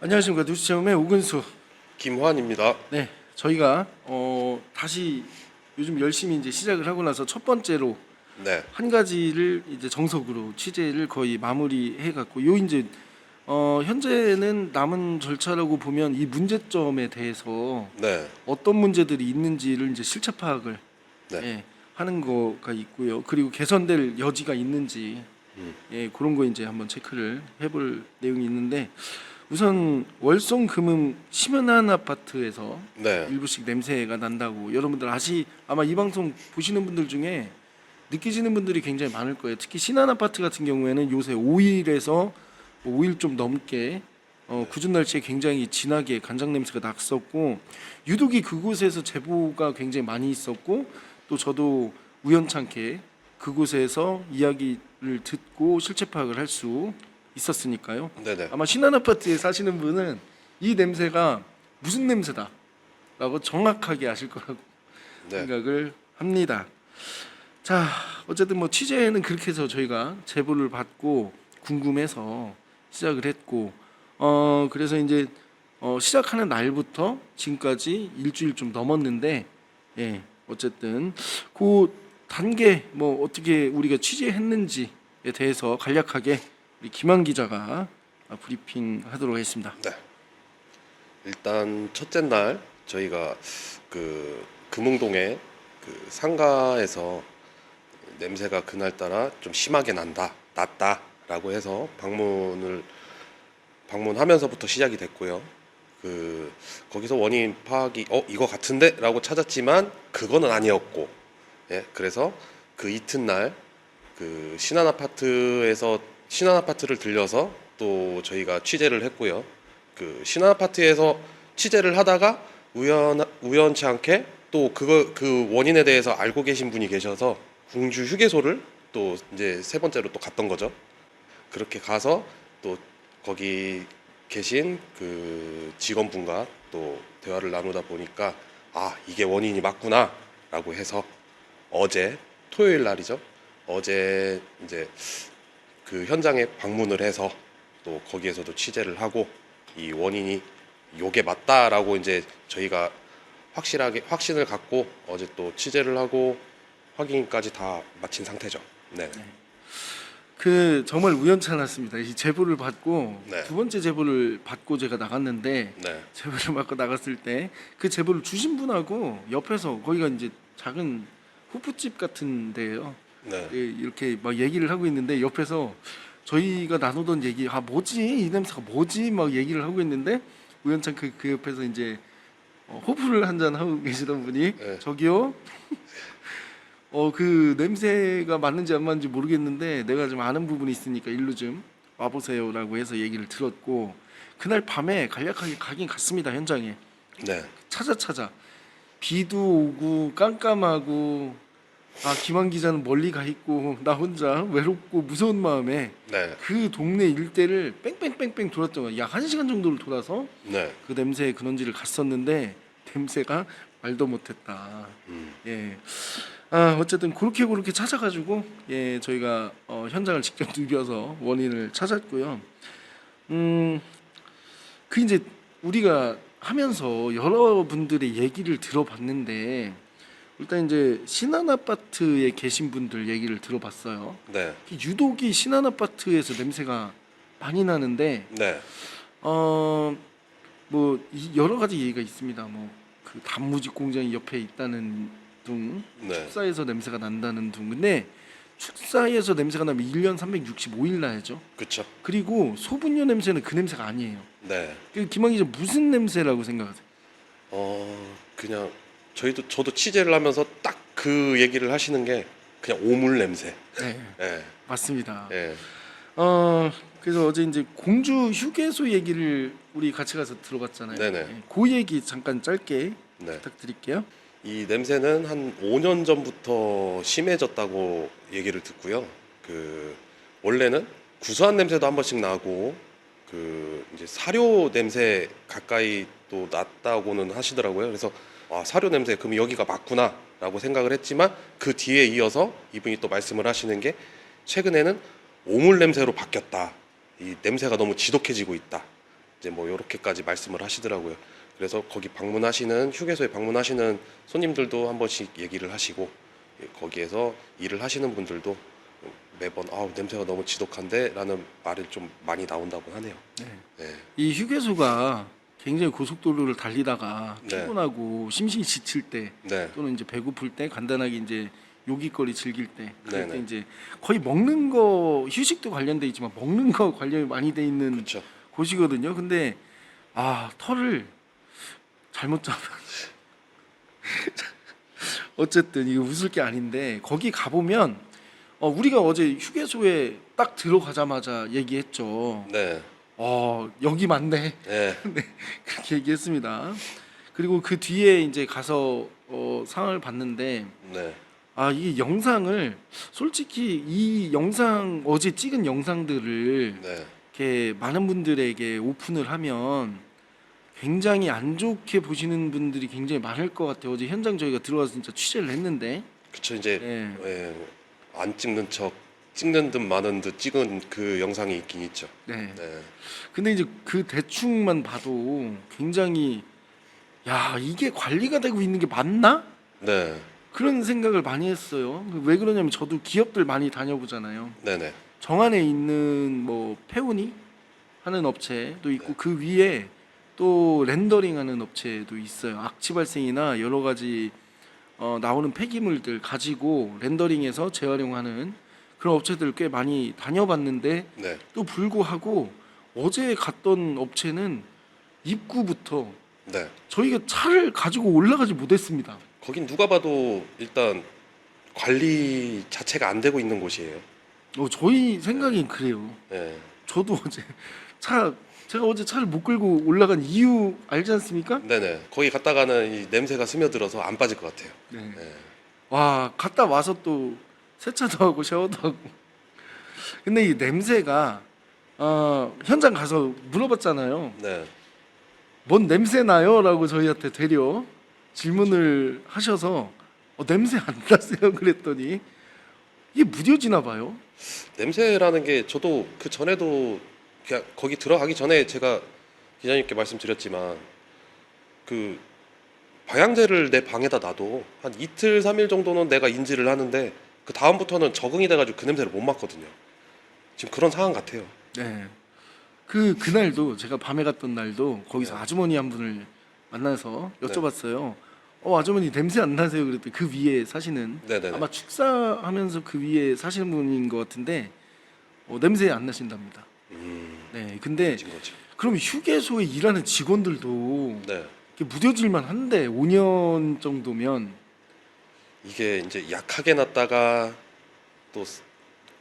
안녕하십니까. 뉴스체험의 오근수. 김환입니다. 네, 저희가 다시 요즘 열심히 이제 시작을 하고 나서 첫 번째로 네, 한 가지를 이제 정석으로 취재를 거의 마무리해 갖고 요 이제 현재는 남은 절차라고 보면 이 문제점에 대해서 네, 어떤 문제들이 있는지를 이제 실체 파악을 네, 예, 하는 거가 있고요. 그리고 개선될 여지가 있는지 예, 그런 거 이제 한번 체크를 해볼 내용이 있는데 우선 월성 금음 심연한 아파트에서 네, 일부씩 냄새가 난다고 여러분들 아마 이 방송 보시는 분들 중에 느끼시는 분들이 굉장히 많을 거예요. 특히 신한 아파트 같은 경우에는 요새 5일에서 5일 좀 넘게 궂은 날씨에 굉장히 진하게 간장 냄새가 났었고 유독이 그곳에서 제보가 굉장히 많이 있었고 또 저도 우연찮게 그곳에서 이야기를 듣고 실체 파악을 할 수 있었으니까요. 네, 네, 아마 신한 아파트에 사시는 분은 이 냄새가 무슨 냄새다라고 정확하게 아실 거라고 네, 생각을 합니다. 자, 어쨌든 뭐 취재는 그렇게 해서 저희가 제보를 받고 궁금해서 시작을 했고, 그래서 이제 시작하는 날부터 지금까지 일주일 좀 넘었는데, 예, 어쨌든 그 단계 뭐 어떻게 우리가 취재했는지에 대해서 간략하게 우리 김한 기자가 브리핑하도록 하겠습니다. 네. 일단 첫째 날 저희가 그 금ung동의 그 상가에서 냄새가 그날따라 좀 심하게 났다라고 해서 방문하면서부터 시작이 됐고요. 거기서 원인 파악이 이거 같은데라고 찾았지만 그거는 아니었고, 예, 그래서 그 이튿날 그 신한 아파트를 들려서 또 저희가 취재를 했고요. 그 신한 아파트에서 취재를 하다가 우연치 않게 또 그 원인에 대해서 알고 계신 분이 계셔서 공주 휴게소를 또 이제 세 번째로 또 갔던 거죠. 그렇게 가서 또 거기 계신 그 직원분과 또 대화를 나누다 보니까 이게 원인이 맞구나라고 해서 어제 토요일 날이죠. 어제 이제 그 현장에 방문을 해서 또 거기에서도 취재를 하고 이 원인이 요게 맞다라고 이제 저희가 확신을 갖고 어제 또 취재를 하고 확인까지 다 마친 상태죠. 네. 그 정말 우연찮았습니다. 이 제보를 받고 네. 두 번째 제보를 받고 제가 나갔는데 네. 제보를 받고 나갔을 때 그 제보를 주신 분하고 옆에서 거기가 이제 작은 호프집 같은 데예요. 네. 예, 이렇게 막 얘기를 하고 있는데 옆에서 저희가 나누던 얘기 뭐지 이 냄새가 뭐지 막 얘기를 하고 있는데 우연찮게 그 옆에서 이제 호프를 한 잔 하고 계시던 분이 네. 저기요 그 냄새가 맞는지 안 맞는지 모르겠는데 내가 좀 아는 부분이 있으니까 일로 좀 와보세요라고 해서 얘기를 들었고 그날 밤에 간략하게 가긴 갔습니다. 현장에 네. 찾아 비도 오고 깜깜하고 김한 기자는 멀리 가 있고 나 혼자 외롭고 무서운 마음에 네. 그 동네 일대를 뺑뺑뺑뺑 돌았던 거야. 약 1시간 정도를 돌아서 네. 그 냄새의 근원지를 갔었는데 냄새가 말도 못했다. 예. 어쨌든 그렇게 찾아가지고 예 저희가 현장을 직접 누벼서 원인을 찾았고요. 그 이제 우리가 하면서 여러분들의 얘기를 들어봤는데 일단 이제 신한 아파트에 계신 분들 얘기를 들어봤어요. 네. 유독이 신한 아파트에서 냄새가 많이 나는데 네. 뭐 여러 가지 얘기가 있습니다. 뭐 그 단무지 공장이 옆에 있다는 둥, 네. 축사에서 냄새가 난다는 둥. 근데 축사에서 냄새가 나면 1년 365일 나야죠. 그쵸. 그리고 소분유 냄새는 그 냄새가 아니에요. 네. 그 김한 기자 무슨 냄새라고 생각하세요? 그냥 저도 취재를 하면서 딱 그 얘기를 하시는 게 그냥 오물 냄새. 네, 예. 맞습니다. 예. 그래서 어제 이제 공주 휴게소 얘기를 우리 같이 가서 들어봤잖아요. 네네. 예, 그 얘기 잠깐 짧게 네. 부탁드릴게요. 이 냄새는 한 5년 전부터 심해졌다고 얘기를 듣고요. 원래는 구수한 냄새도 한 번씩 나고 이제 사료 냄새 가까이 또 났다고는 하시더라고요. 그래서 사료 냄새 그럼 여기가 맞구나라고 생각을 했지만 그 뒤에 이어서 이분이 또 말씀을 하시는 게 최근에는 오물 냄새로 바뀌었다. 이 냄새가 너무 지독해지고 있다. 이제 뭐 이렇게까지 말씀을 하시더라고요. 그래서 거기 방문하시는 휴게소에 방문하시는 손님들도 한 번씩 얘기를 하시고 거기에서 일을 하시는 분들도 매번 냄새가 너무 지독한데라는 말이 좀 많이 나온다고 하네요. 네. 네. 이 휴게소가 굉장히 고속도로를 달리다가 네. 피곤하고 심신이 지칠 때 네. 또는 이제 배고플 때 간단하게 이제 요깃거리 즐길 때 그럴 때 네네. 이제 거의 먹는 거 휴식도 관련돼 있지만 먹는 거 관련이 많이 돼 있는 그렇죠. 곳이거든요. 근데 털을 잘못 잡아. 어쨌든 이거 웃을 게 아닌데 거기 가 보면 우리가 어제 휴게소에 딱 들어가자마자 얘기했죠. 네. 여기 맞네. 네. 네, 그렇게 얘기했습니다. 그리고 그 뒤에 이제 가서 상을 봤는데 네. 이 영상을 솔직히 이 영상 어제 찍은 영상들을 네. 이렇게 많은 분들에게 오픈을 하면 굉장히 안 좋게 보시는 분들이 굉장히 많을 것 같아요. 어제 현장 저희가 들어가서 진짜 취재를 했는데 그쵸. 이제 네. 안 찍는 척 찍는 듯 마는 듯 찍은 그 영상이 있긴 있죠. 네. 네. 근데 이제 그 대충만 봐도 굉장히 이게 관리가 되고 있는 게 맞나? 네. 그런 생각을 많이 했어요. 왜 그러냐면 저도 기업들 많이 다녀보잖아요. 네네. 정안에 있는 뭐 페오니 하는 업체도 있고 그 위에 또 렌더링하는 업체도 있어요. 악취 발생이나 여러 가지 나오는 폐기물들 가지고 렌더링해서 재활용하는 그런 업체들 꽤 많이 다녀봤는데 네. 또 불구하고 어제 갔던 업체는 입구부터 네. 저희가 차를 가지고 올라가지 못했습니다. 거긴 누가 봐도 일단 관리 자체가 안 되고 있는 곳이에요. 저희 생각엔 그래요. 네. 저도 어제 제가 어제 차를 못 끌고 올라간 이유 알지 않습니까? 네네. 거기 갔다가는 이 냄새가 스며들어서 안 빠질 것 같아요. 네. 네. 갔다 와서 또 세차도 하고 샤워도 하고. 근데 이 냄새가 현장 가서 물어봤잖아요. 네. 뭔 냄새 나요?라고 저희한테 되려 질문을 하셔서 냄새 안 나세요? 그랬더니 이게 무뎌지나 봐요. 냄새라는 게 저도 그 전에도 그냥 거기 들어가기 전에 제가 기자님께 말씀드렸지만 그 방향제를 내 방에다 놔도 한 이틀 3일 정도는 내가 인지를 하는데 그 다음부터는 적응이 돼가지고 그 냄새를 못 맡거든요. 지금 그런 상황 같아요. 네. 그날도 제가 밤에 갔던 날도 거기서 네. 아주머니 한 분을 만나서 네. 여쭤봤어요. 아주머니 냄새 안 나세요? 그랬더니 그 위에 사시는 네네네. 아마 축사하면서 그 위에 사시는 분인 것 같은데 냄새 안 나신답니다. 네. 근데 진 거죠. 그럼 휴게소에 일하는 직원들도 네. 이게 무뎌질만 한데 5년 정도면 이게 이제 약하게 놨다가 또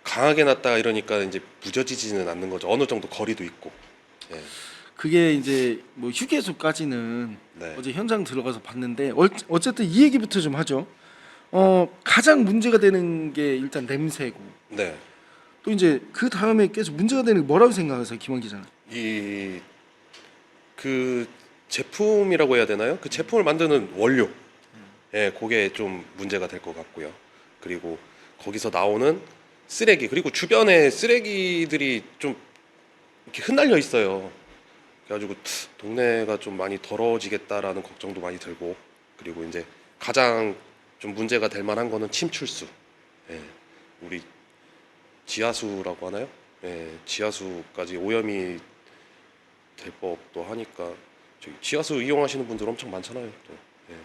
강하게 놨다가 이러니까 이제 무뎌지지는 않는 거죠. 어느 정도 거리도 있고. 예. 그게 이제 뭐 휴게소까지는 네. 어제 현장 들어가서 봤는데 어쨌든 이 얘기부터 좀 하죠. 가장 문제가 되는 게 일단 냄새고 네. 또 이제 그 다음에 계속 문제가 되는 게 뭐라고 생각하세요, 김원 기자는? 그 제품이라고 해야 되나요? 그 제품을 만드는 원료. 예, 그게 좀 문제가 될 것 같고요. 그리고 거기서 나오는 쓰레기, 그리고 주변에 쓰레기들이 좀 이렇게 흩날려 있어요. 그래가지고 동네가 좀 많이 더러워지겠다라는 걱정도 많이 들고, 그리고 이제 가장 좀 문제가 될 만한 거는 침출수. 예, 우리 지하수라고 하나요? 예, 지하수까지 오염이 될 법도 하니까 저기 지하수 이용하시는 분들 엄청 많잖아요. 또. 예.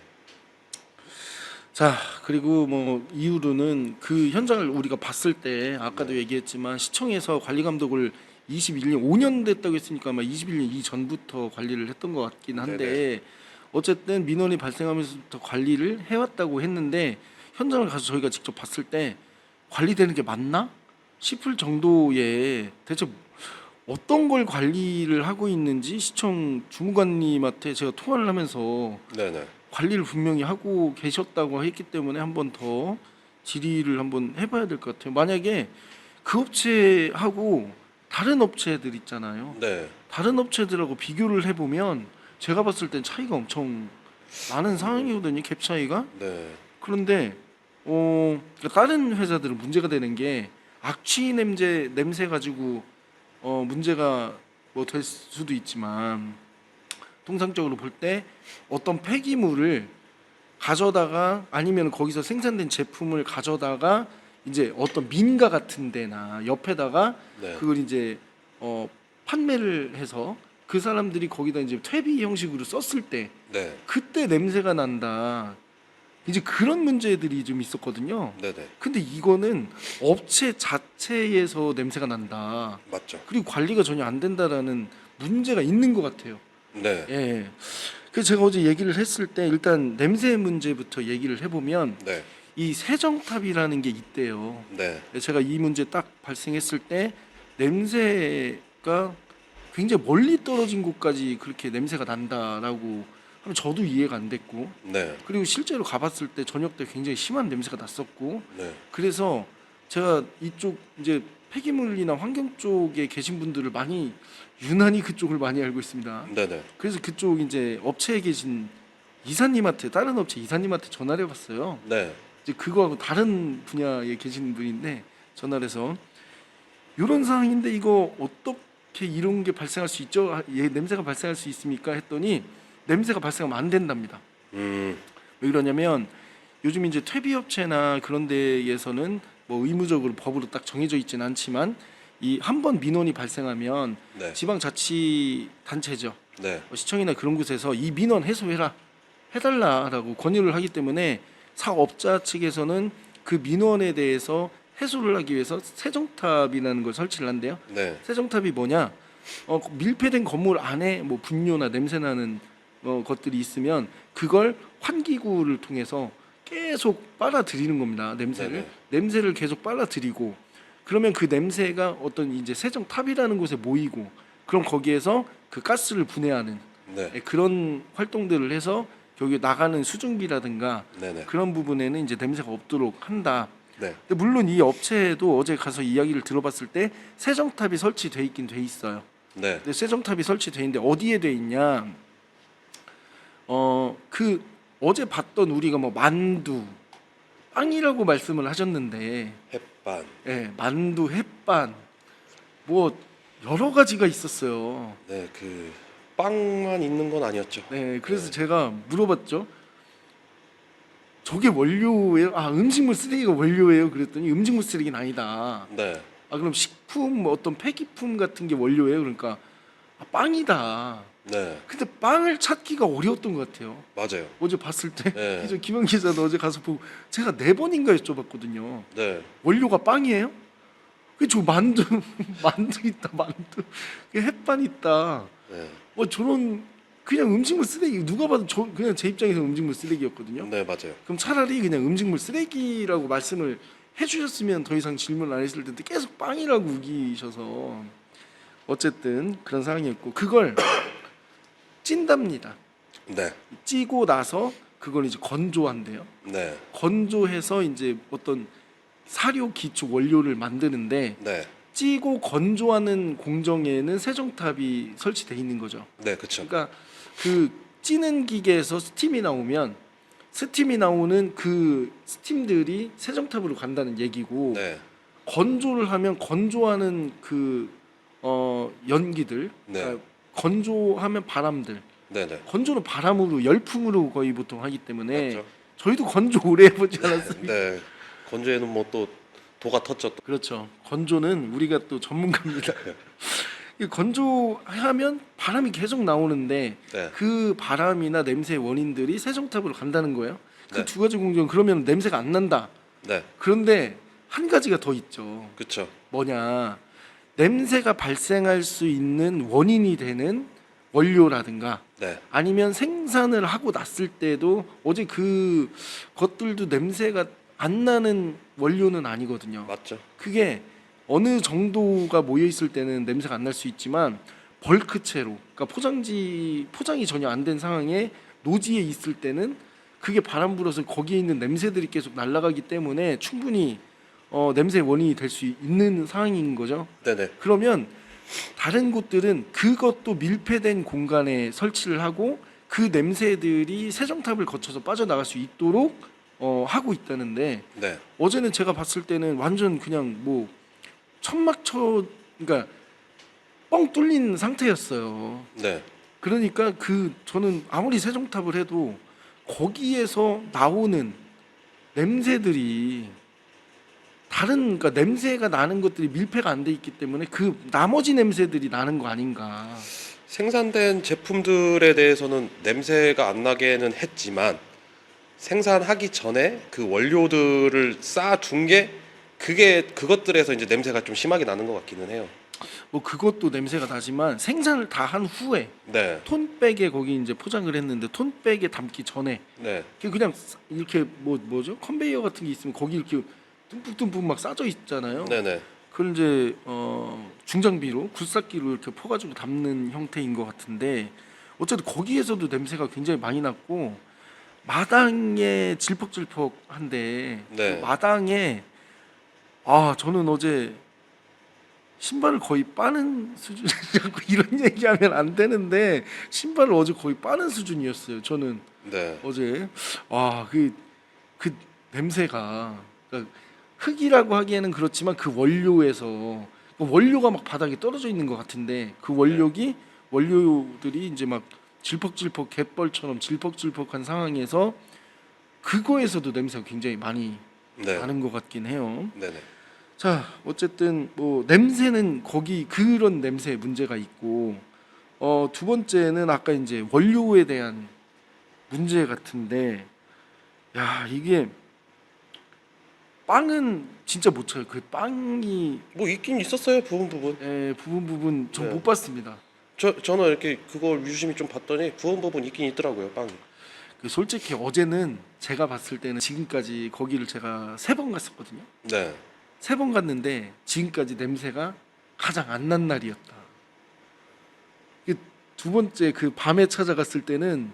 자, 그리고 뭐 이후로는 그 현장을 우리가 봤을 때 아까도 얘기했지만 시청에서 관리 감독을 21년 5년 됐다고 했으니까 아마 21년 이전부터 관리를 했던 것 같긴 한데 어쨌든 민원이 발생하면서부터 관리를 해왔다고 했는데 현장을 가서 저희가 직접 봤을 때 관리되는 게 맞나 싶을 정도의 대체 어떤 걸 관리를 하고 있는지 시청 주무관님한테 제가 통화를 하면서 네네. 관리를 분명히 하고 계셨다고 했기 때문에 한 번 더 질의를 한번 해봐야 될 것 같아요. 만약에 그 업체하고 다른 업체들 있잖아요. 네. 다른 업체들하고 비교를 해보면 제가 봤을 땐 차이가 엄청 많은 상황이거든요. 갭 차이가. 네. 그런데 그러니까 다른 회사들은 문제가 되는 게 악취 냄새 가지고 문제가 뭐 될 수도 있지만 통상적으로 볼 때 어떤 폐기물을 가져다가 아니면 거기서 생산된 제품을 가져다가 이제 어떤 민가 같은 데나 옆에다가 네. 그걸 이제 판매를 해서 그 사람들이 거기다 이제 퇴비 형식으로 썼을 때 네. 그때 냄새가 난다. 이제 그런 문제들이 좀 있었거든요. 네네. 근데 이거는 업체 자체에서 냄새가 난다. 맞죠. 그리고 관리가 전혀 안 된다라는 문제가 있는 것 같아요. 네. 예. 그래서 제가 어제 얘기를 했을 때 일단 냄새 문제부터 얘기를 해보면 네. 이 세정탑이라는 게 있대요. 네. 제가 이 문제 딱 발생했을 때 냄새가 굉장히 멀리 떨어진 곳까지 그렇게 냄새가 난다라고 하면 저도 이해가 안 됐고, 네. 그리고 실제로 가봤을 때 저녁 때 굉장히 심한 냄새가 났었고, 네. 그래서 제가 이쪽 이제 폐기물이나 환경 쪽에 계신 분들을 많이 유난히 그쪽을 많이 알고 있습니다. 네네. 그래서 그쪽 이제 업체에 계신 이사님한테, 다른 업체 이사님한테 전화를 해봤어요. 네. 이제 그거하고 다른 분야에 계시는 분인데 전화를 해서 이런 상황인데 이거 어떻게 이런 게 발생할 수 있죠? 예, 냄새가 발생할 수 있습니까? 했더니 냄새가 발생하면 안 된답니다. 왜 그러냐면 요즘 이제 퇴비업체나 그런 데에서는 뭐 의무적으로 법으로 딱 정해져 있지는 않지만 이 한 번 민원이 발생하면 네. 지방자치단체죠. 네. 시청이나 그런 곳에서 이 민원 해달라라고 권유를 하기 때문에 사업자 측에서는 그 민원에 대해서 해소를 하기 위해서 세정탑이라는 걸 설치를 한대요. 네. 세정탑이 뭐냐? 밀폐된 건물 안에 뭐 분뇨나 냄새 나는 것들이 있으면 그걸 환기구를 통해서 계속 빨아들이는 겁니다. 냄새를. 네네. 냄새를 계속 빨아들이고 그러면 그 냄새가 어떤 이제 세정탑이라는 곳에 모이고 그럼 거기에서 그 가스를 분해하는 네. 그런 활동들을 해서 여기 나가는 수증기라든가 네네. 그런 부분에는 이제 냄새가 없도록 한다. 네. 근데 물론 이 업체도 어제 가서 이야기를 들어봤을 때 세정탑이 설치돼 있긴 돼 있어요. 네. 근데 세정탑이 설치돼 있는데 어디에 돼 있냐? 그 어제 봤던 우리가 뭐 만두, 빵이라고 말씀을 하셨는데, 햇반. 예, 만두, 햇반, 뭐 여러 가지가 있었어요. 네. 그 빵만 있는 건 아니었죠. 네, 그래서 네. 제가 물어봤죠. 저게 원료예요? 아, 음식물 쓰레기가 원료예요? 그랬더니 음식물 쓰레기는 아니다. 네. 아, 그럼 식품, 뭐 어떤 폐기품 같은 게 원료예요? 그러니까 빵이다. 네. 근데 빵을 찾기가 어려웠던 것 같아요. 맞아요. 어제 봤을 때 네. 기자 김현 기자도 어제 가서 보고 제가 4번인가 여쭤봤거든요. 네. 원료가 빵이에요? 그저 만두 만두 있다 만두 햇반 있다. 네. 뭐 저런 그냥 음식물 쓰레기 누가 봐도 그냥 제 입장에서 음식물 쓰레기였거든요. 네, 맞아요. 그럼 차라리 그냥 음식물 쓰레기라고 말씀을 해주셨으면 더 이상 질문 안 했을 텐데 계속 빵이라고 우기셔서 어쨌든 그런 상황이었고 그걸 찐답니다. 네. 찌고 나서 그걸 이제 건조한대요. 네. 건조해서 이제 어떤 사료 기초 원료를 만드는데 네. 찌고 건조하는 공정에는 세정탑이 설치돼 있는 거죠. 네, 그렇죠. 그러니까 그 찌는 기계에서 스팀이 나오면 스팀이 나오는 그 스팀들이 세정탑으로 간다는 얘기고 네. 건조를 하면 건조하는 그 연기들 네. 그러니까 건조하면 바람들 네, 네. 건조는 바람으로 열풍으로 거의 보통 하기 때문에 맞죠. 저희도 건조 오래 해보지 않았습니까? 네. 건조에는 뭐 또 도가 텄죠. 또. 그렇죠. 건조는 우리가 또 전문가입니다. 이 건조하면 바람이 계속 나오는데 네. 그 바람이나 냄새의 원인들이 세정탑으로 간다는 거예요. 그 네. 두 가지 공정 그러면 냄새가 안 난다. 네. 그런데 한 가지가 더 있죠. 그렇죠. 뭐냐? 냄새가 발생할 수 있는 원인이 되는 원료라든가 네. 아니면 생산을 하고 났을 때도 어제 그 것들도 냄새가 안 나는 원료는 아니거든요. 맞죠. 그게 어느 정도가 모여 있을 때는 냄새가 안 날 수 있지만 벌크체로 그러니까 포장이 전혀 안 된 상황에 노지에 있을 때는 그게 바람 불어서 거기에 있는 냄새들이 계속 날아가기 때문에 충분히 냄새의 원인이 될 수 있는 상황인 거죠. 네, 네. 그러면 다른 곳들은 그것도 밀폐된 공간에 설치를 하고 그 냄새들이 세정탑을 거쳐서 빠져나갈 수 있도록 하고 있다는데 네. 어제는 제가 봤을 때는 완전 그냥 뭐 천막쳐 그러니까 뻥 뚫린 상태였어요. 네. 그러니까 저는 아무리 세정탑을 해도 거기에서 나오는 냄새들이 그러니까 냄새가 나는 것들이 밀폐가 안 돼 있기 때문에 그 나머지 냄새들이 나는 거 아닌가. 생산된 제품들에 대해서는 냄새가 안 나게는 했지만 생산하기 전에 그 원료들을 쌓아둔 게 그것들에서 이제 냄새가 좀 심하게 나는 것 같기는 해요. 뭐 그것도 냄새가 나지만 생산을 다 한 후에 네. 톤백에 거기 이제 포장을 했는데 톤백에 담기 전에 네. 그냥 이렇게 뭐죠 컨베이어 같은 게 있으면 거기 이렇게 듬뿍듬뿍 막 싸져 있잖아요. 네네. 그걸 이제 중장비로 굴삭기로 이렇게 퍼가지고 담는 형태인 것 같은데 어쨌든 거기에서도 냄새가 굉장히 많이 났고 마당에 질퍽질퍽한데 네. 그 마당에 저는 어제 신발을 거의 빠는 수준이라고 이런 얘기하면 안 되는데 신발을 어제 거의 빠는 수준이었어요. 저는 네. 어제 그 냄새가 그러니까 흙이라고 하기에는 그렇지만 그 원료에서 그 원료가 막 바닥에 떨어져 있는 것 같은데 그 원료들이 이제 막 질퍽질퍽 갯벌처럼 질퍽질퍽한 상황에서 그거에서도 냄새가 굉장히 많이 네. 나는 것 같긴 해요. 네네. 자, 어쨌든 뭐 냄새는 거기 그런 냄새에 문제가 있고 두 번째는 아까 이제 원료에 대한 문제 같은데 야, 이게 빵은 진짜 못 쳐요. 그 빵이 뭐 있긴 있었어요, 부분. 부분 전 네. 못 봤습니다. 저는 이렇게 그걸 유심히 좀 봤더니 부분 있긴 있더라고요, 빵이. 솔직히 어제는 제가 봤을 때는 지금까지 거기를 제가 3번 갔었거든요. 네. 3번 갔는데 지금까지 냄새가 가장 안 난 날이었다. 두 번째 그 밤에 찾아갔을 때는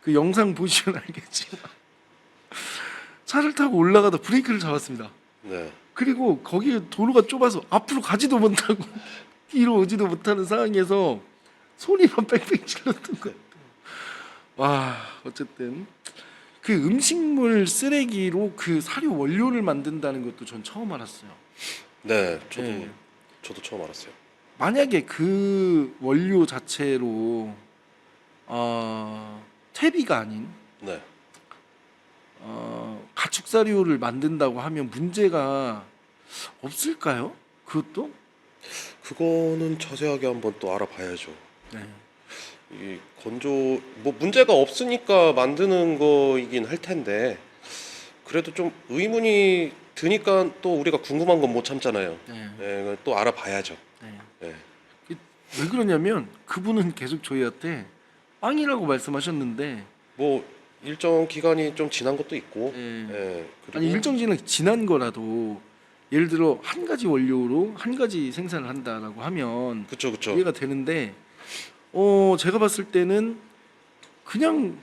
그 영상 보시면 알겠지만 차를 타고 올라가다 브레이크를 잡았습니다. 네. 그리고 거기 도로가 좁아서 앞으로 가지도 못하고 뒤로 오지도 못하는 상황에서 소리만 빽빽 질렀던 것. 와, 어쨌든 그 음식물 쓰레기로 그 사료 원료를 만든다는 것도 전 처음 알았어요. 네. 네. 저도 처음 알았어요. 만약에 그 원료 자체로 퇴비가 아닌 네. 가축 사료를 만든다고 하면 문제가 없을까요? 그것도? 그거는 자세하게 한번 또 알아봐야죠. 네. 이 건조 뭐 문제가 없으니까 만드는 거이긴 할 텐데 그래도 좀 의문이 드니까 또 우리가 궁금한 건 못 참잖아요. 네. 예, 이건 또 알아봐야죠. 네. 예. 왜 그러냐면 그분은 계속 저희한테 빵이라고 말씀하셨는데 뭐 일정 기간이 좀 지난 것도 있고, 네. 예, 그리고 아니 일정 기간 지난 거라도 예를 들어 한 가지 원료로 한 가지 생산을 한다라고 하면 그쵸. 이해가 되는데 제가 봤을 때는 그냥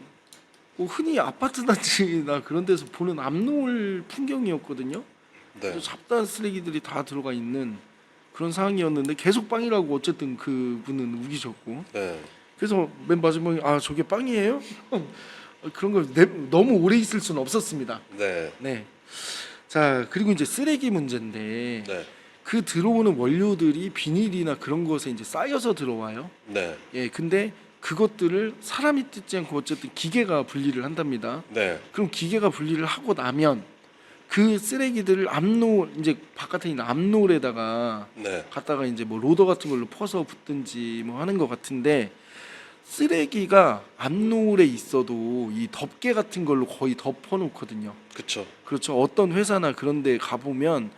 뭐 흔히 아파트 단지나 그런 데서 보는 암노을 풍경이었거든요. 네, 아주 잡다한 쓰레기들이 다 들어가 있는 그런 상황이었는데 계속 빵이라고 어쨌든 그분은 우기셨고 네, 그래서 맨 마지막에 저게 빵이에요? 그런 걸 너무 오래 있을 수는 없었습니다. 네, 네. 자, 그리고 이제 쓰레기 문제인데 네, 그 들어오는 원료들이 비닐이나 그런 것에 이제 쌓여서 들어와요. 네, 예, 근데 그것들을 사람이 뜯지 않고 어쨌든 기계가 분리를 한답니다. 네, 그럼 기계가 분리를 하고 나면 그 쓰레기들을 이제 바깥에 있는 암롤에다가 네, 갖다가 이제 뭐 로더 같은 걸로 퍼서 붓든지 뭐 하는 것 같은데 쓰레기가 암롤에 있어도 이 덮개 같은 걸로 거의 덮어 놓거든요. 그쵸. 그렇죠. 어떤 회사나 그런 데 가보면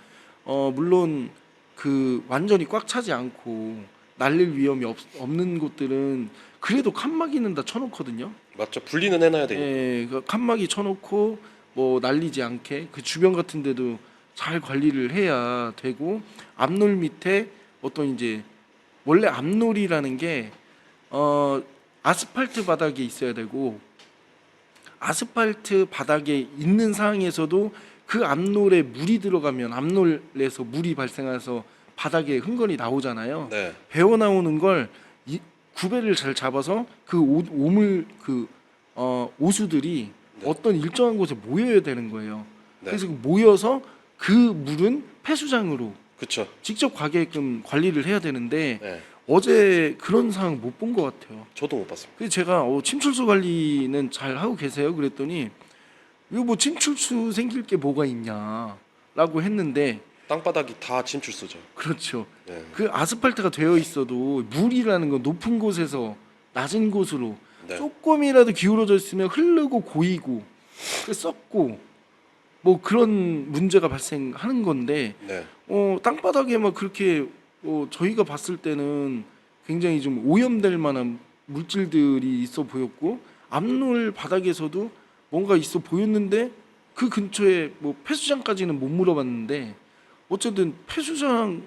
물론 그 완전히 꽉 차지 않고 날릴 위험이 없는 곳들은 그래도 칸막이는 다 쳐놓거든요. 맞죠. 분리는 해놔야 되니까. 예, 그 칸막이 쳐놓고 뭐 날리지 않게 그 주변 같은 데도 잘 관리를 해야 되고 앞놀 밑에 어떤 이제 원래 앞놀이라는 게 아스팔트 바닥에 있어야 되고 아스팔트 바닥에 있는 상황에서도 그 앞놀에 물이 들어가면 앞놀에서 물이 발생해서 바닥에 흥건히 나오잖아요. 네, 배어 나오는 걸 구배를 잘 잡아서 그 오물 오수들이 네. 어떤 일정한 곳에 모여야 되는 거예요. 네. 그래서 모여서 그 물은 폐수장으로 그쵸. 직접 가게끔 관리를 해야 되는데 네, 어제 그런 상황 못 본 것 같아요. 저도 못 봤습니다. 그래서 제가 침출수 관리는 잘 하고 계세요? 그랬더니 이거 뭐 침출수 생길 게 뭐가 있냐라고 했는데 땅바닥이 다 침출수죠. 그렇죠. 네. 그 아스팔트가 되어 있어도 물이라는 건 높은 곳에서 낮은 곳으로 네. 조금이라도 기울어져 있으면 흐르고 고이고 썩고 뭐 그런 문제가 발생하는 건데 네. 땅바닥에 막 그렇게 저희가 봤을 때는 굉장히 좀 오염될 만한 물질들이 있어 보였고 앞놀 바닥에서도 뭔가 있어 보였는데 그 근처에 뭐 폐수장까지는 못 물어봤는데 어쨌든 폐수장이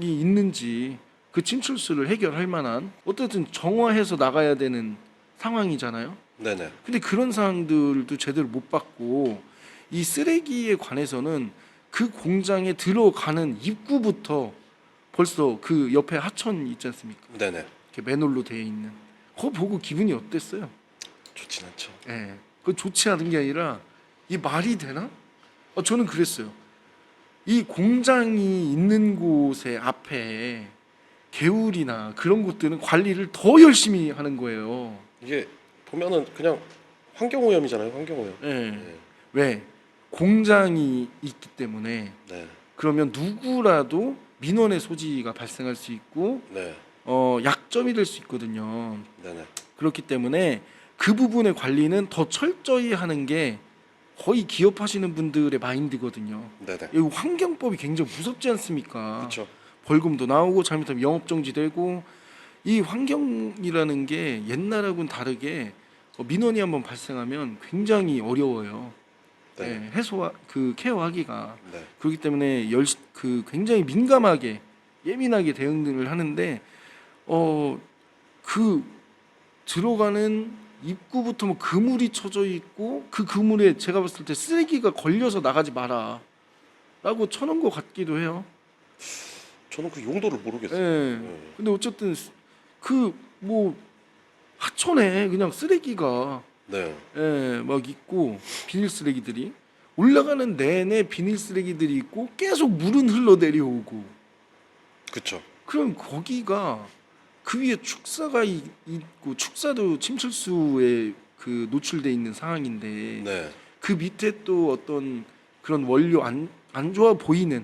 있는지 그 침출수를 해결할 만한 어쨌든 정화해서 나가야 되는 상황이잖아요. 네네. 근데 그런 상황들도 제대로 못 받고 이 쓰레기에 관해서는 그 공장에 들어가는 입구부터 벌써 그 옆에 하천 있지 않습니까? 네네. 이렇게 맨홀로 되어 있는 그거 보고 기분이 어땠어요? 좋진 않죠. 예, 그 좋지 않은 게 아니라 이 말이 되나? 저는 그랬어요. 이 공장이 있는 곳의 앞에 개울이나 그런 곳들은 관리를 더 열심히 하는 거예요. 이게 보면은 그냥 환경오염이잖아요. 환경오염. 예. 네. 왜? 공장이 있기 때문에 네. 그러면 누구라도 민원의 소지가 발생할 수 있고 네. 약점이 될 수 있거든요. 네네. 그렇기 때문에 그 부분의 관리는 더 철저히 하는 게 거의 기업하시는 분들의 마인드거든요. 네네. 이 환경법이 굉장히 무섭지 않습니까? 그렇죠. 벌금도 나오고 잘못하면 영업 정지되고 이 환경이라는 게 옛날하고는 다르게 민원이 한번 발생하면 굉장히 어려워요. 네. 예, 그 케어하기가 네. 그렇기 때문에 그 굉장히 민감하게 예민하게 대응을 하는데 그 들어가는 입구부터 뭐 그물이 쳐져 있고 그 그물에 제가 봤을 때 쓰레기가 걸려서 나가지 마라라고 쳐놓은 것 같기도 해요. 저는 그 용도를 모르겠어요. 예. 네. 근데 어쨌든 그 뭐 하천에 그냥 쓰레기가 네. 막 있고 비닐 쓰레기들이 올라가는 내내 비닐 쓰레기들이 있고 계속 물은 흘러 내려오고 그렇죠. 그럼 거기가 그 위에 축사가 있고 축사도 침출수에 그 노출돼 있는 상황인데 네. 그 밑에 또 어떤 그런 원료 안 좋아 보이는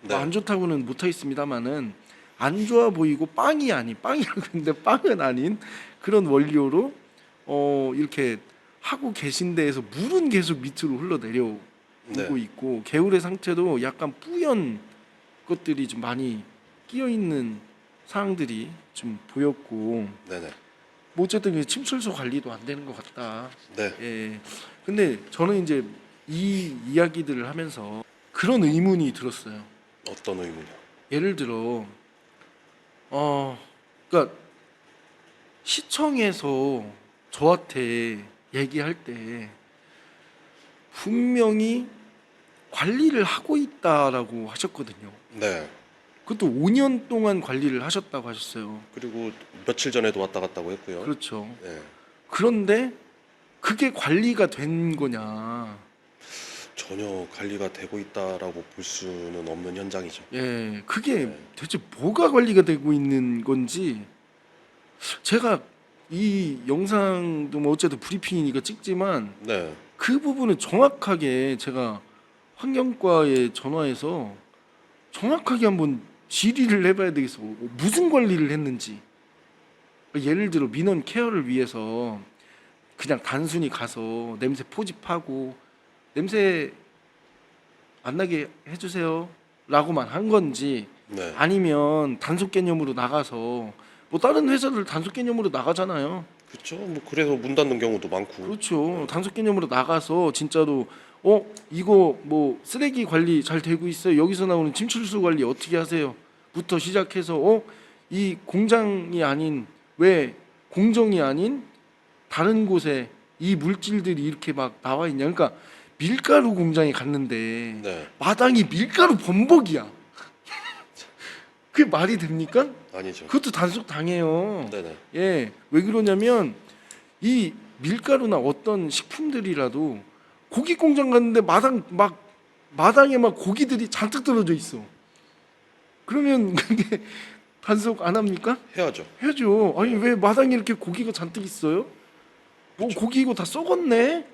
네. 뭐 안 좋다고는 못하겠습니다만은 안 좋아 보이고 빵이라고 했는데 빵은 아닌 그런 원료로 이렇게 하고 계신 데에서 물은 계속 밑으로 흘러 내려오고 네. 있고 개울의 상태도 약간 뿌연 것들이 좀 많이 끼어 있는 상황들이 좀 보였고 네네. 뭐 어쨌든 그 침출소 관리도 안 되는 것 같다. 네. 예. 근데 저는 이제 이 이야기들을 하면서 그런 의문이 들었어요. 어떤 의문이요? 예를 들어 그러니까 시청에서 저한테 얘기할 때 분명히 관리를 하고 있다라고 하셨거든요. 네. 그것도 5년 동안 관리를 하셨다고 하셨어요. 그리고 며칠 전에도 왔다 갔다고 했고요. 그렇죠. 네. 그런데 그게 관리가 된 거냐? 전혀 관리가 되고 있다라고 볼 수는 없는 현장이죠. 예, 그게 네. 대체 뭐가 관리가 되고 있는 건지 제가 이 영상도 뭐 어쨌든 브리핑이니까 찍지만 네. 그 부분은 정확하게 제가 환경과에 전화해서 정확하게 한번 질의를 해봐야 되겠어. 무슨 관리를 했는지. 예를 들어 민원 케어를 위해서 그냥 단순히 가서 냄새 포집하고 냄새 안 나게 해주세요 라고만 한 건지 네. 아니면 단속 개념으로 나가서 뭐 다른 회사들 단속 개념으로 나가잖아요. 그렇죠. 뭐 그래서 문 닫는 경우도 많고. 그렇죠. 단속 개념으로 나가서 진짜로 이거 뭐 쓰레기 관리 잘 되고 있어요. 여기서 나오는 침출수 관리 어떻게 하세요? 부터 시작해서 이 공장이 아닌 왜 공정이 아닌 다른 곳에 이 물질들이 이렇게 막 나와 있냐. 그러니까 밀가루 공장에 갔는데 네. 마당이 밀가루 범벅이야. 그게 말이 됩니까? 아니죠. 그것도 단속 당해요. 네네. 예, 왜 그러냐면 이 밀가루나 어떤 식품들이라도 고기 공장 갔는데 마당에 막 고기들이 잔뜩 떨어져 있어. 그러면 그게 단속 안 합니까? 해야죠. 해야죠. 아니 왜 마당에 이렇게 고기가 잔뜩 있어요? 뭐 고기 이거 다 썩었네?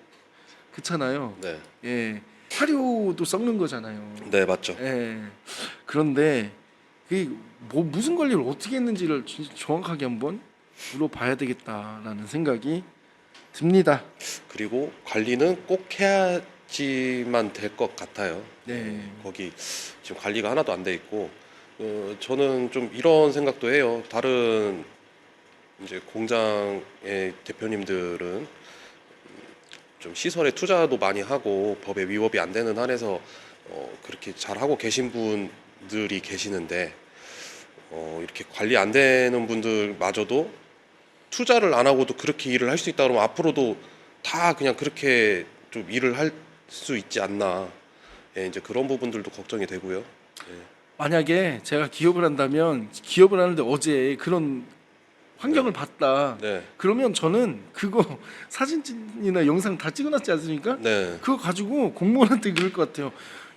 그렇잖아요. 네, 예, 사료도 썩는 거잖아요. 네 맞죠. 예. 그런데 그 뭐 무슨 관리를 어떻게 했는지를 진짜 정확하게 한번 물어봐야 되겠다라는 생각이 듭니다. 그리고 관리는 꼭 해야지만 될 것 같아요. 네. 거기 지금 관리가 하나도 안 돼 있고 저는 좀 이런 생각도 해요. 다른 이제 공장의 대표님들은 좀 시설에 투자도 많이 하고 법에 위법이 안 되는 한에서 그렇게 잘 하고 계신 분들이 계시는데 이렇게 관리 안 되는 분들마저도 투자를 안 하고도 그렇게 일을 할 수 있다 그러면 앞으로도 다 그냥 그렇게 좀 일을 할 수 있지 않나. 예, 이제 그런 부분들도 걱정이 되고요. 만약에 제가 기업을 한다면 기업을 하는데 어제 그런 환경을 봤다. 네, 그러면 저는 그거 사진이나 영상 다 찍어놨지 않습니까? 네, 그거 가지고 공무원한테 그럴 것 같아요.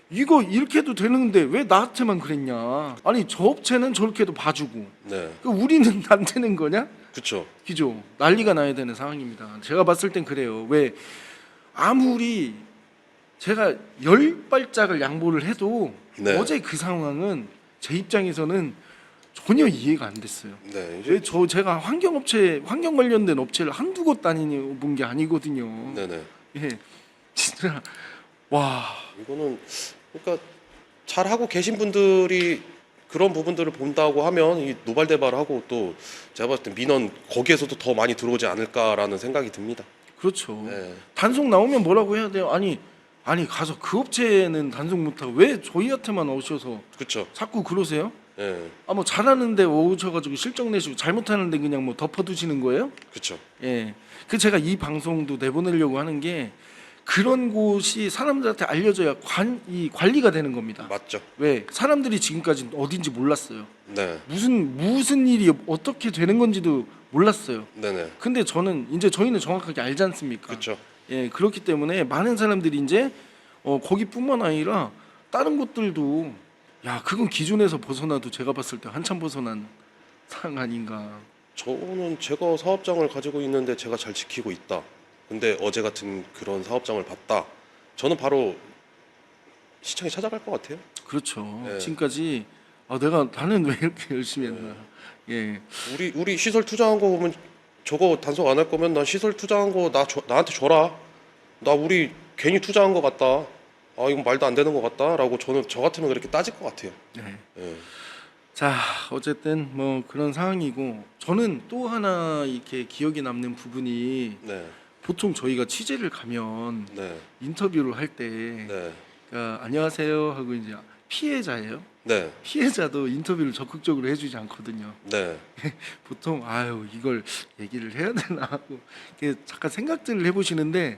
이거 이렇게 해도 되는데 왜 나한테만 그랬냐? 아니 저 업체는 저렇게 해도 봐주고 네, 그 우리는 안 되는 거냐? 그렇죠. 그죠? 난리가 나야 되는 상황입니다. 제가 봤을 땐 그래요. 왜 아무리 제가 10발짝을 양보를 해도 네. 어제 그 상황은 제 입장에서는 전혀 이해가 안 됐어요. 네, 이제 왜 제가 환경 관련된 업체를 한두 곳 다니본 게 아니거든요. 네네. 예, 진짜 와, 이거는 그러니까 잘 하고 계신 분들이 그런 부분들을 본다고 하면 이 노발대발하고 또 제가 봤을 때 민원 거기에서도 더 많이 들어오지 않을까라는 생각이 듭니다. 그렇죠. 네, 단속 나오면 뭐라고 해야 돼요? 아니 가서 그 업체는 단속 못하고 왜 저희한테만 오셔서 그렇죠. 자꾸 그러세요? 예, 뭐 잘하는데 오셔가지고 실적 내시고 잘못하는데 그냥 뭐 덮어두시는 거예요? 그렇죠. 예. 그 제가 이 방송도 내보내려고 하는 게 그런 곳이 사람들한테 알려져야 이 관리가 되는 겁니다. 맞죠. 왜 사람들이 지금까지 어딘지 몰랐어요. 네, 무슨 일이 어떻게 되는 건지도 몰랐어요. 네네. 근데 저희는 정확하게 알지 않습니까? 그렇죠. 예, 그렇기 때문에 많은 사람들이 이제 거기뿐만 아니라 다른 곳들도 야, 그건 기준에서 벗어나도 제가 봤을 때 한참 벗어난 상황 아닌가. 저는 제가 사업장을 가지고 있는데 제가 잘 지키고 있다. 근데 어제 같은 그런 사업장을 봤다. 저는 바로 시청에 찾아갈 것 같아요. 그렇죠. 예. 지금까지 나는 왜 이렇게 열심히 했나. 예, 우리 시설 투자한 거 보면 저거 단속 안 할 거면 난 시설 투자한 거 나한테 줘라. 나 우리 괜히 투자한 거 같다. 아 이건 말도 안 되는 거 같다라고 저는 저 같으면 그렇게 따질 것 같아요. 네. 예. 자, 어쨌든 뭐 그런 상황이고 저는 또 하나 이렇게 기억에 남는 부분이 네, 보통 저희가 취재를 가면 네, 인터뷰를 할 때 네, 안녕하세요 하고 이제 피해자예요. 네, 피해자도 인터뷰를 적극적으로 해주지 않거든요. 네, 보통 이걸 얘기를 해야 되나 하고 이렇게 잠깐 생각들을 해보시는데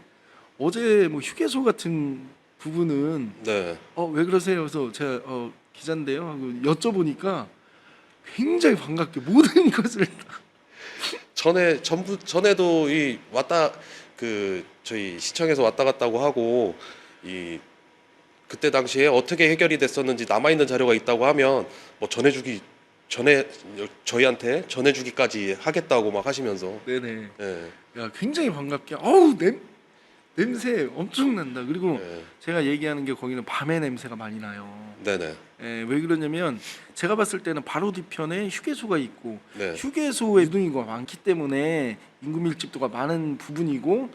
어제 뭐 휴게소 같은 부분은 네. 왜 그러세요? 그래서 제가 기자인데요 하고 여쭤보니까 굉장히 반갑게 모든 것을 전에도 이 왔다 그 저희 시청에서 왔다 갔다고 하고 이 그때 당시에 어떻게 해결이 됐었는지 남아 있는 자료가 있다고 하면 뭐 저희한테 전해주기까지 하겠다고 막 하시면서 네네. 예, 야, 굉장히 반갑게 냄새 엄청 난다. 그리고 예, 제가 얘기하는 게 거기는 밤에 냄새가 많이 나요. 네네, 왜 그러냐면 제가 봤을 때는 바로 뒤편에 휴게소가 있고 네, 휴게소에 유동인구가 많기 때문에 인구 밀집도가 많은 부분이고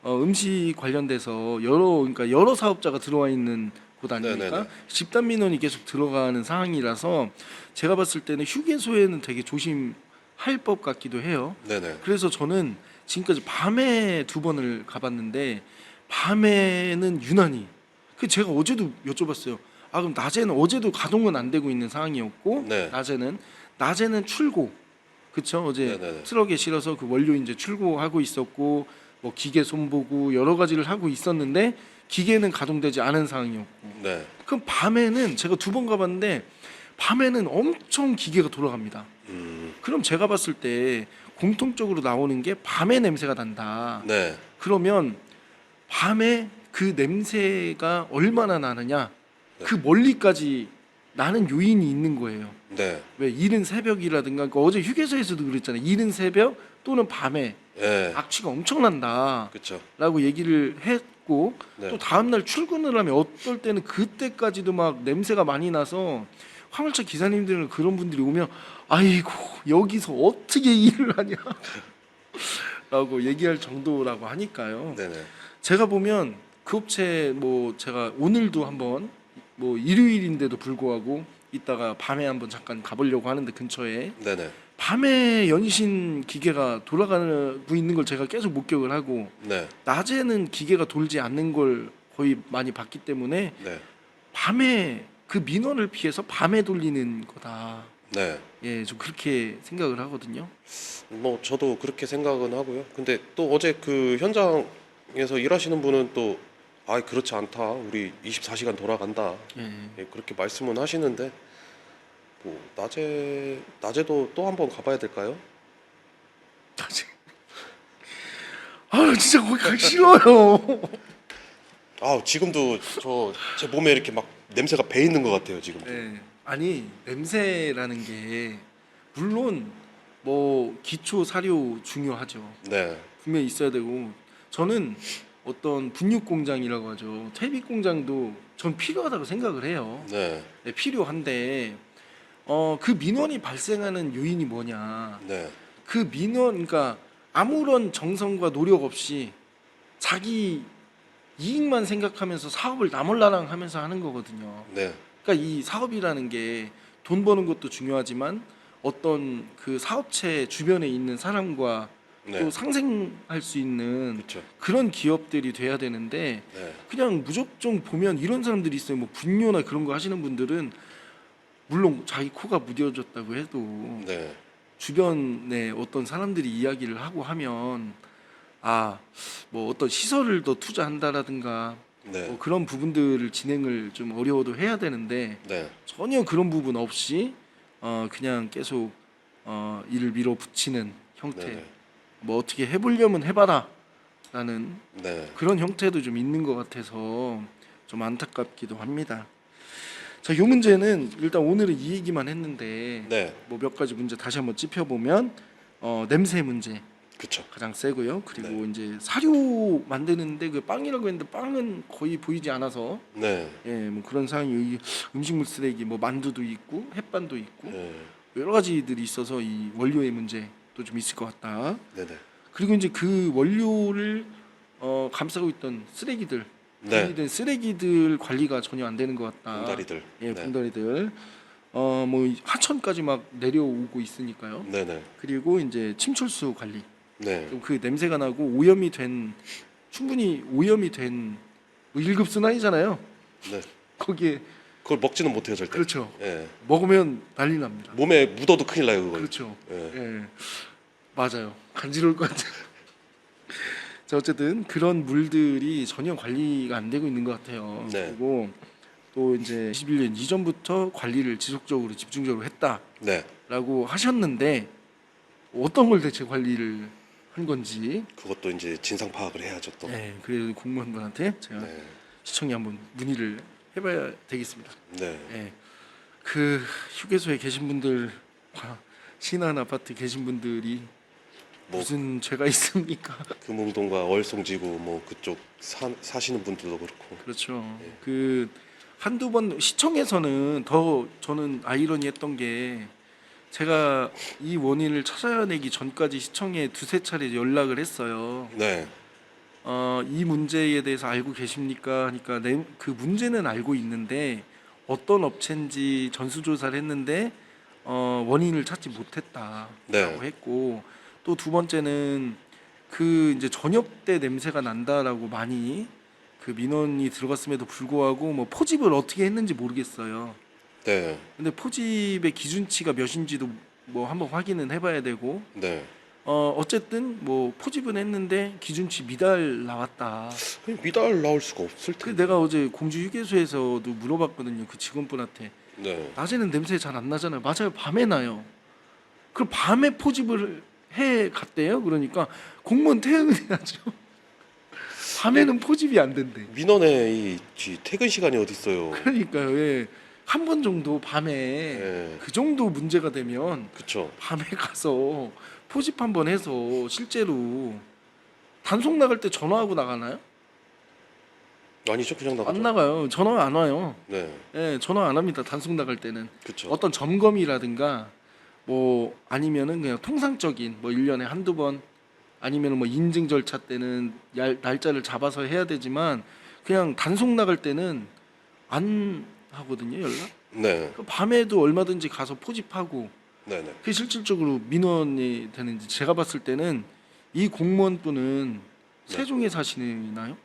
음식 관련돼서 그러니까 여러 사업자가 들어와 있는 곳 아닙니까? 네네네. 집단 민원이 계속 들어가는 상황이라서 제가 봤을 때는 휴게소에는 되게 조심할 법 같기도 해요. 네네, 그래서 저는 지금까지 밤에 2번을 가봤는데 밤에는 유난히 제가 어제도 여쭤봤어요. 그럼 낮에는 어제도 가동은 안 되고 있는 상황이었고 네. 낮에는 출고 그쵸 어제 네네네. 트럭에 실어서 그 원료 이제 출고하고 있었고 뭐 기계 손보고 여러 가지를 하고 있었는데 기계는 가동되지 않은 상황이었고 네, 그럼 밤에는 제가 2번 가봤는데 밤에는 엄청 기계가 돌아갑니다. 그럼 제가 봤을 때 공통적으로 나오는 게 밤에 냄새가 난다. 네, 그러면 밤에 그 냄새가 얼마나 나느냐? 네. 그 멀리까지 나는 요인이 있는 거예요. 네. 왜 이른 새벽이라든가 그러니까 어제 휴게소에서도 그랬잖아요. 이른 새벽 또는 밤에 예. 악취가 엄청난다라고 그렇죠. 얘기를 했고 네. 또 다음 날 출근을 하면 어떨 때는 그때까지도 막 냄새가 많이 나서 화물차 기사님들은 그런 분들이 오면 아이고 여기서 어떻게 일을 하냐라고 얘기할 정도라고 하니까요. 네네. 제가 보면 그 업체 뭐 제가 오늘도 한번 뭐 일요일인데도 불구하고 이따가 밤에 한번 잠깐 가보려고 하는데 근처에 네네. 밤에 연신 기계가 돌아가고 있는 걸 제가 계속 목격을 하고 네. 낮에는 기계가 돌지 않는 걸 거의 많이 봤기 때문에 네. 밤에 그 민원을 피해서 밤에 돌리는 거다. 네. 예, 좀 그렇게 생각을 하거든요. 뭐 저도 그렇게 생각은 하고요. 근데 또 어제 그 현장에서 일하시는 분은 또 아, 그렇지 않다. 우리 24시간 돌아간다. 예. 예, 그렇게 말씀은 하시는데 뭐 낮에도 또 한번 가봐야 될까요? 아, 진짜 거기 가기 싫어요. 아, 지금도 저 제 몸에 이렇게 막 냄새가 배 있는 것 같아요, 지금. 예. 아니 냄새라는 게 물론 뭐 기초 사료 중요하죠. 네. 분명히 있어야 되고 저는 어떤 분육 공장이라고 하죠. 퇴비 공장도 전 필요하다고 생각을 해요. 네. 네, 필요한데 그 민원이 발생하는 요인이 뭐냐? 네. 그 민원 그러니까 아무런 정성과 노력 없이 자기 이익만 생각하면서 사업을 나몰라랑 하면서 하는 거거든요. 네. 그러니까 이 사업이라는 게 돈 버는 것도 중요하지만 어떤 그 사업체 주변에 있는 사람과 네. 또 상생할 수 있는 그렇죠. 그런 기업들이 돼야 되는데 네. 그냥 무작정 보면 이런 사람들이 있어요. 뭐 분뇨나 그런 거 하시는 분들은 물론 자기 코가 무뎌졌다고 해도 네. 주변에 어떤 사람들이 이야기를 하고 하면 아 뭐 어떤 시설을 더 투자한다라든가 네. 뭐 그런 부분들을 진행을 좀 어려워도 해야 되는데 네. 전혀 그런 부분 없이 그냥 계속 일을 밀어붙이는 형태 네. 뭐 어떻게 해보려면 해봐라라는 네. 그런 형태도 좀 있는 것 같아서 좀 안타깝기도 합니다. 자, 이 문제는 일단 오늘은 이 얘기만 했는데 네. 뭐 몇 가지 문제 다시 한번 짚어보면 냄새 문제 그렇죠. 가장 세고요. 그리고 이제 사료 만드는데 그 빵이라고 했는데 빵은 거의 보이지 않아서 네. 예, 뭐 그런 상황이 음식물 쓰레기 뭐 만두도 있고 햇반도 있고 네. 여러 가지들이 있어서 이 원료의 문제도 좀 있을 것 같다. 네네. 그리고 이제 그 원료를 감싸고 있던 쓰레기들 네. 분리된 쓰레기들 관리가 전혀 안 되는 것 같다. 봉다리들. 예, 네. 봉다리들 뭐 하천까지 막 내려오고 있으니까요. 네네. 그리고 이제 침철수 관리 네. 좀 그 냄새가 나고 오염이 된 충분히 오염이 된뭐 1급 순환이잖아요. 네. 거기에 그걸 먹지는 못해요, 절대. 그렇죠. 예. 먹으면 난리 납니다. 몸에 묻어도 큰일 나요, 그거. 그렇죠. 예. 예, 맞아요. 간지러울 것 같아요. 자, 어쨌든 그런 물들이 전혀 관리가 안 되고 있는 것 같아요. 네. 그리고 또 이제 21년 이전부터 관리를 지속적으로 집중적으로 했다라고 네. 하셨는데 어떤 걸 대체 관리를 한 건지 그것도 이제 진상 파악을 해야죠, 또. 네, 그래서 공무원분한테 제가 네. 시청에 한번 문의를 해봐야 되겠습니다. 네. 네, 그 휴게소에 계신 분들과 신한 아파트 계신 분들이 뭐 무슨 죄가 있습니까? 금웅동과 월송지구 뭐 그쪽 사시는 분들도 그렇고. 그렇죠. 네. 그 한두 번 시청에서는 더 저는 아이러니했던 게 제가 이 원인을 찾아내기 전까지 시청에 두세 차례 연락을 했어요. 네. 이 문제에 대해서 알고 계십니까? 하니까 그 문제는 알고 있는데 어떤 업체인지 전수조사를 했는데 원인을 찾지 못했다라고 네. 했고 또 두 번째는 그 이제 저녁 때 냄새가 난다라고 많이 그 민원이 들어갔음에도 불구하고 뭐 포집을 어떻게 했는지 모르겠어요. 네. 근데 포집의 기준치가 몇인지도 뭐 한번 확인은 해봐야 되고 네. 어쨌든 뭐 포집은 했는데 기준치 미달 나왔다. 미달 나올 수가 없을 그 텐데. 내가 어제 공주 휴게소에서도 물어봤거든요. 그 직원분한테 네. 낮에는 냄새 잘 안 나잖아요. 맞아요. 밤에 나요. 그럼 밤에 포집을 해 갔대요. 그러니까 공무원 퇴근해야죠. 밤에는 포집이 안 된대. 민원에 이 퇴근 시간이 어디 있어요? 그러니까요. 예. 한 번 정도 밤에 예. 그 정도 문제가 되면 그쵸. 밤에 가서 포집 한번 해서 실제로 단속 나갈 때 전화하고 나가나요? 아니죠, 그냥 나가죠. 안 나가요. 전화 안 와요. 네, 예, 전화 안 합니다. 단속 나갈 때는. 그쵸. 어떤 점검이라든가 뭐 아니면은 그냥 통상적인 뭐 1년에 한두 번 아니면은 뭐 인증 절차 때는 날짜를 잡아서 해야 되지만 그냥 단속 나갈 때는 안 하거든요, 연락. 네, 그 밤에도 얼마든지 가서 포집하고 네, 네. 그게 실질적으로 민원이 되는지 제가 봤을 때는 이 공무원분은 세종에 사시나요?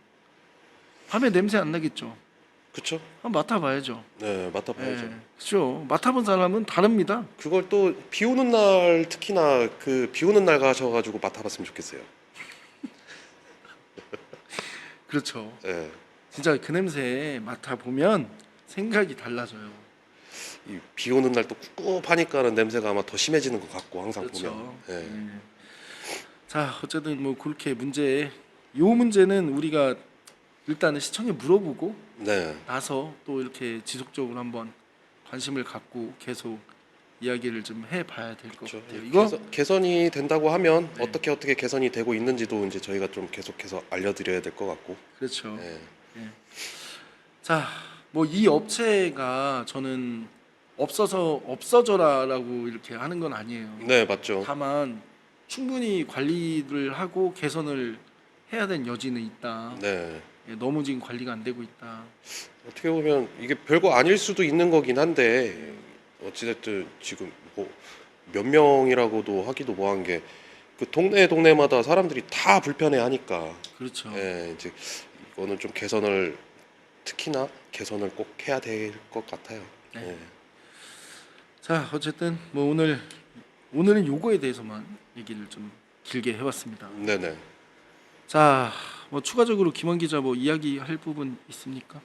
밤에 냄새 안 나겠죠? 그쵸. 한번 맡아봐야죠. 네, 맡아봐야죠. 예, 그렇죠. 맡아본 사람은 다릅니다. 그걸 또 비 오는 날, 특히나 그 비 오는 날 가셔가지고 맡아봤으면 좋겠어요. 그렇죠. 네. 진짜 그 냄새 맡아보면 생각이 달라져요. 이 비 오는 날 또 꿉꿉하니까는 냄새가 아마 더 심해지는 것 같고 항상 그렇죠. 보면. 네. 예. 자, 어쨌든 뭐 그렇게 요 문제는 우리가 일단은 시청에 물어보고 네, 나서 또 이렇게 지속적으로 한번 관심을 갖고 계속 이야기를 좀 해봐야 될 것 그렇죠. 같아요. 이거 개선이 된다고 하면 네. 어떻게 개선이 되고 있는지도 이제 저희가 좀 계속해서 알려드려야 될 것 같고. 그렇죠. 네. 자, 뭐 이 업체가 저는 없어져라라고 이렇게 하는 건 아니에요. 네, 맞죠. 다만 충분히 관리를 하고 개선을 해야 되는 여지는 있다. 네. 예, 너무 지금 관리가 안 되고 있다. 어떻게 보면 이게 별거 아닐 수도 있는 거긴 한데 어찌됐든 지금 뭐 몇 명이라고도 하기도 뭐한 게 그 동네마다 사람들이 다 불편해하니까 그렇죠. 이제 이거는 좀 개선을 특히나 개선을 꼭 해야 될 것 같아요. 네. 예. 자, 어쨌든 뭐 오늘은 요거에 대해서만 얘기를 좀 길게 해봤습니다. 네네. 자, 뭐 추가적으로 김원 기자 뭐 이야기할 부분 있습니까?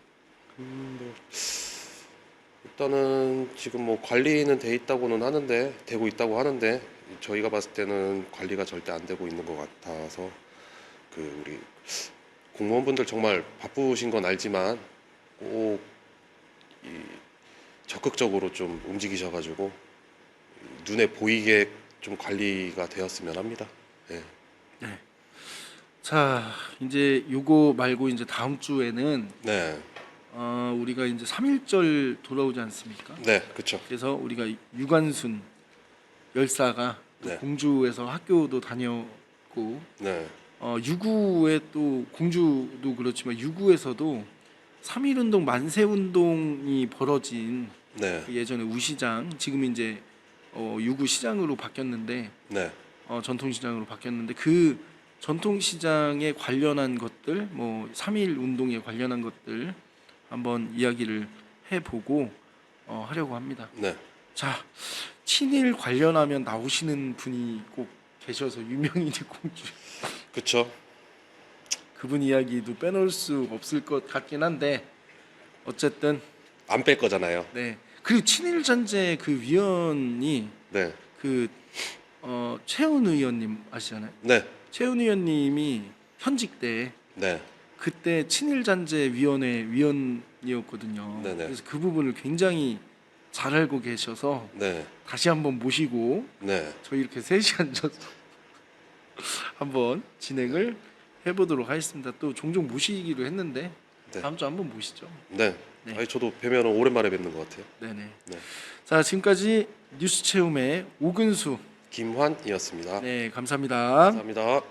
뭐 일단은 지금 뭐 관리는 되고 있다고 하는데 저희가 봤을 때는 관리가 절대 안 되고 있는 것 같아서 그 우리 공무원분들 정말 바쁘신 건 알지만 꼭 이 적극적으로 좀 움직이셔가지고 눈에 보이게 좀 관리가 되었으면 합니다. 예. 네. 자, 이제 요거 말고 이제 다음 주에는 네, 우리가 이제 3.1절 돌아오지 않습니까? 네, 그렇죠. 그래서 우리가 유관순 열사가 또 네. 공주에서 학교도 다녔고 네, 유구에 또 공주도 그렇지만 유구에서도 3.1운동 만세운동이 벌어진 네, 그 예전에 우시장 지금 이제 유구시장으로 바뀌었는데 네, 전통시장으로 바뀌었는데 그 전통시장에 관련한 것들 뭐 3.1 운동에 관련한 것들 한번 이야기를 해보고 하려고 합니다. 네. 자, 친일 관련하면 나오시는 분이 꼭 계셔서 유명인이 공주 그렇죠. 그분 이야기도 빼놓을 수 없을 것 같긴 한데 어쨌든 안 뺄 거잖아요. 네. 그리고 친일 잔재 그 위원이 네, 그 최훈 의원님 아시잖아요. 네, 최훈 의원님이 현직 때 네, 그때 친일 잔재 위원회 위원이었거든요. 네네. 그래서 그 부분을 굉장히 잘 알고 계셔서 네, 다시 한번 모시고 네, 저희 이렇게 셋이 앉아서 한번 진행을 해보도록 하겠습니다. 또 종종 모시기로 했는데 네. 다음 주 한번 모시죠. 네. 네. 아니 저도 뵈면 오랜만에 뵙는 것 같아요. 네네. 네. 자, 지금까지 뉴스 체험의 오근수. 김환이었습니다. 네, 감사합니다. 감사합니다.